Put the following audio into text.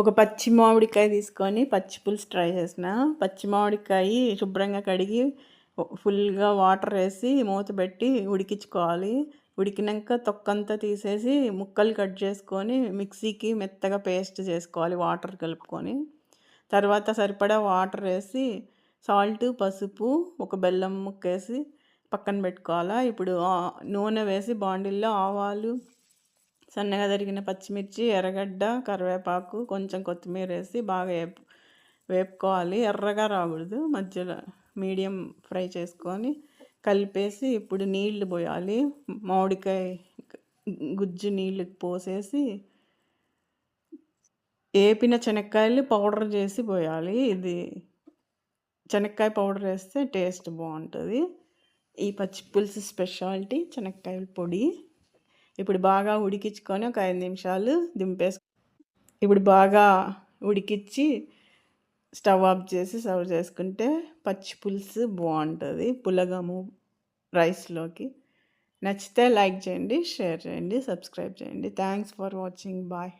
ఒక పచ్చి మామిడికాయ తీసుకొని పచ్చి పులుసు ట్రై చేసిన. పచ్చి మామిడికాయ శుభ్రంగా కడిగి ఫుల్గా వాటర్ వేసి మూత పెట్టి ఉడికించుకోవాలి. ఉడికినాక తొక్కంతా తీసేసి ముక్కలు కట్ చేసుకొని మిక్సీకి మెత్తగా పేస్ట్ చేసుకోవాలి వాటర్ కలుపుకొని. తర్వాత సరిపడా వాటర్ వేసి సాల్ట్, పసుపు, ఒక బెల్లం ముక్క వేసి పక్కన పెట్టుకోవాలా. ఇప్పుడు నూనె వేసి బాండిల్లో ఆవాలు, సన్నగా తరిగిన పచ్చిమిర్చి, ఎర్రగడ్డ, కరివేపాకు, కొంచెం కొత్తిమీర వేసి బాగా వేపుకోవాలి. ఎర్రగా రాకూడదు, మధ్యలో మీడియం ఫ్రై చేసుకొని కలిపేసి ఇప్పుడు నీళ్లు పోయాలి. మామిడికాయ గుజ్జు నీళ్ళు పోసేసి వేపిన శనక్కాయలు పౌడర్ చేసి పోయాలి. ఇది శనక్కాయ పౌడర్ వేస్తే టేస్ట్ బాగుంటుంది. ఈ పచ్చి పులుసు స్పెషాలిటీ శనక్కాయల పొడి. ఇప్పుడు బాగా ఉడికించుకొని ఒక 5 నిమిషాలు ఇప్పుడు బాగా ఉడికించి స్టవ్ ఆఫ్ చేసి సర్వ్ చేసుకుంటే పచ్చి పులుసు బాగుంటుంది పులగము రైస్లోకి. నచ్చితే లైక్ చేయండి, షేర్ చేయండి, సబ్స్క్రైబ్ చేయండి. Thanks for watching. బాయ్.